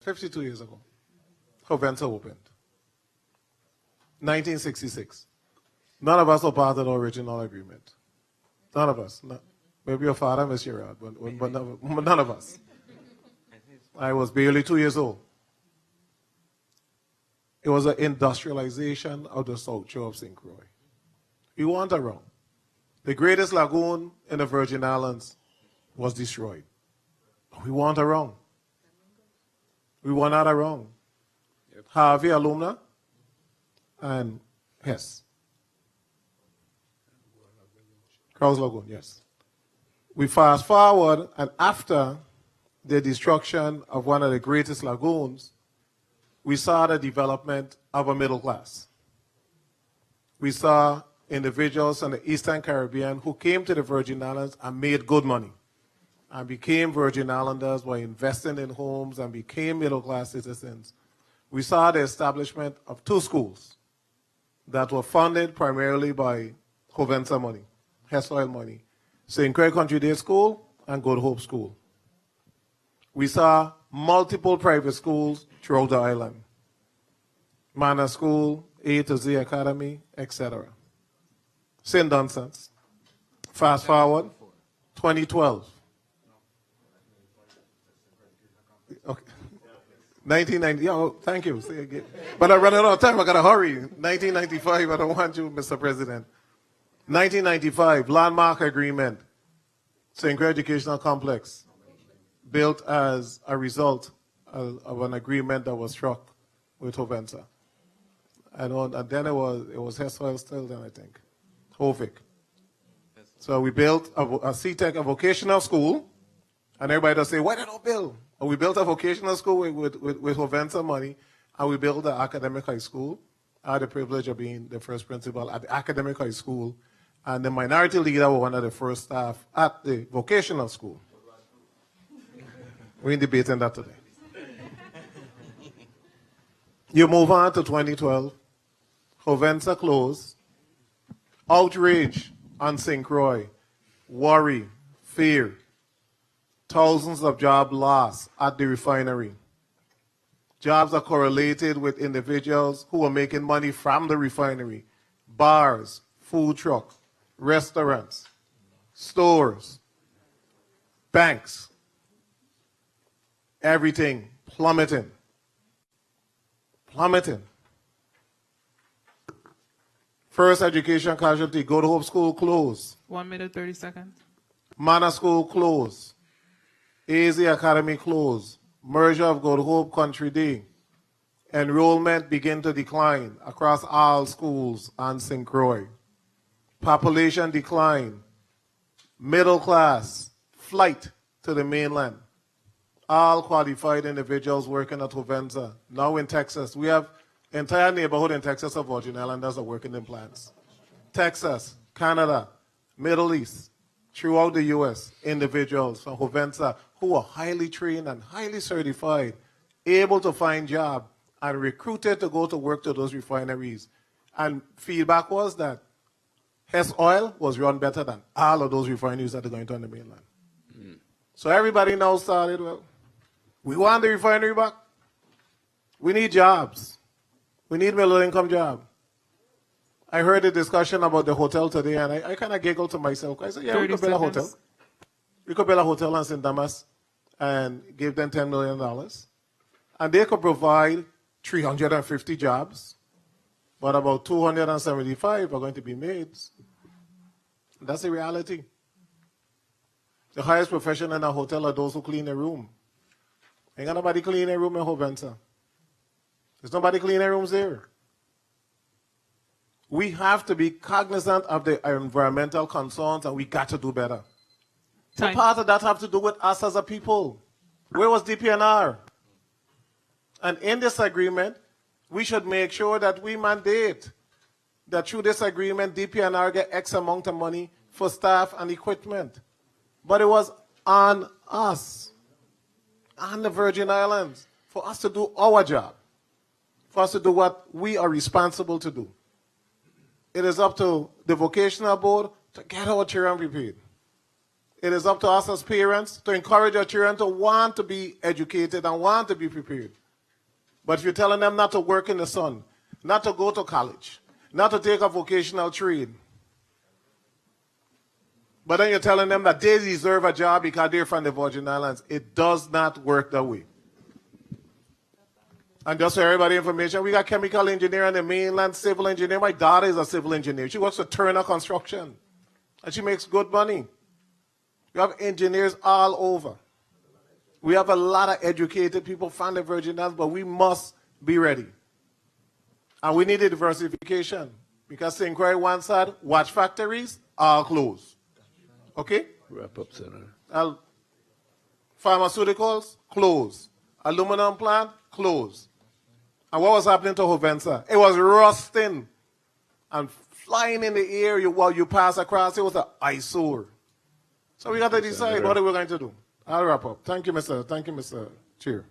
52 years ago, Hovensa opened. 1966. None of us were part of the original agreement. None of us. No, maybe your father, Mr. Gerard, but none of us. I was barely 2 years old. It was an industrialization of the South Shore of St. Croix. We weren't around. The greatest lagoon in the Virgin Islands was destroyed. We weren't around. We were not around. Yep. Harvey alumna and Hess. Croix Lagoon, yes. We fast forward, and after the destruction of one of the greatest lagoons, we saw the development of a middle class. We saw individuals in the Eastern Caribbean who came to the Virgin Islands and made good money and became Virgin Islanders by investing in homes and became middle-class citizens. We saw the establishment of 2 schools that were funded primarily by Hovensa money, Hess Oil money, St. Croix Country Day School and Good Hope School. We saw multiple private schools throughout the island. Manor School, A to Z Academy, etc. St. Dunstan's. Fast forward, 2012. Okay. 1990, oh, thank you. Say again. But I ran out of time, I gotta hurry. 1995, I don't want you, Mr. President. 1995, landmark agreement, St. Croix Educational Complex, built as a result of an agreement that was struck with Hovensa. And then it was Hess Oil still then, I think. Hovic. So we built a CTEC, a vocational school, and everybody does say, why did I build? We built a vocational school with Hovensa money, and we built an academic high school. I had the privilege of being the first principal at the academic high school, and the minority leader was one of the first staff at the vocational school. We're debating that today. You move on to 2012. Hovensa closed. Outrage on St. Croix. Worry. Fear. Thousands of jobs lost at the refinery. Jobs are correlated with individuals who are making money from the refinery. Bars, food trucks, restaurants, stores, banks. Everything plummeting. Plummeting. First education casualty, Good Hope School closed. 1 minute, 30 seconds. Manor School closed. AZ Academy closed. Merger of Good Hope Country Day. Enrollment begin to decline across all schools on St. Croix. Population decline. Middle class. Flight to the mainland. All qualified individuals working at Hovensa. Now in Texas, we have entire neighborhood in Texas of Virgin Islanders are working in plants. Texas, Canada, Middle East, throughout the U.S., individuals from Hovensa who are highly trained and highly certified, able to find jobs and recruited to go to work to those refineries. And feedback was that Hess Oil was run better than all of those refineries that are going to on the mainland. So everybody now started, well, we want the refinery back. We need jobs. We need middle-income jobs. I heard a discussion about the hotel today, and I kind of giggled to myself. I said, yeah, we could build a hotel. We could build a hotel in St. Thomas and give them $10 million. And they could provide 350 jobs, but about 275 are going to be maids. That's the reality. The highest profession in a hotel are those who clean a room. Ain't got nobody clean a room in Hovensa. There's nobody cleaning rooms there. We have to be cognizant of the environmental concerns, and we got to do better. What part of that have to do with us as a people? Where was DPNR? And in this agreement, we should make sure that we mandate that through this agreement, DPNR get X amount of money for staff and equipment. But it was on us, on the Virgin Islands, for us to do our job, for us to do what we are responsible to do. It is up to the vocational board to get our children prepared. It is up to us as parents to encourage our children to want to be educated and want to be prepared. But if you're telling them not to work in the sun, not to go to college, not to take a vocational trade, but then you're telling them that they deserve a job because they're from the Virgin Islands, it does not work that way. And just for everybody information, we got chemical engineer on the mainland, civil engineer. My daughter is a civil engineer. She works for Turner Construction, and she makes good money. We have engineers all over. We have a lot of educated people from the Virgin Islands, but we must be ready. And we need a diversification. Because St. Croix once said, watch factories, all close. Okay? Wrap up, Senator. Pharmaceuticals, close. Aluminum plant, close. And what was happening to Hovensa? It was rusting and flying in the air while you pass across. It was an eyesore. So we got to decide what are we going to do. I'll wrap up. Thank you, Mr. Chair.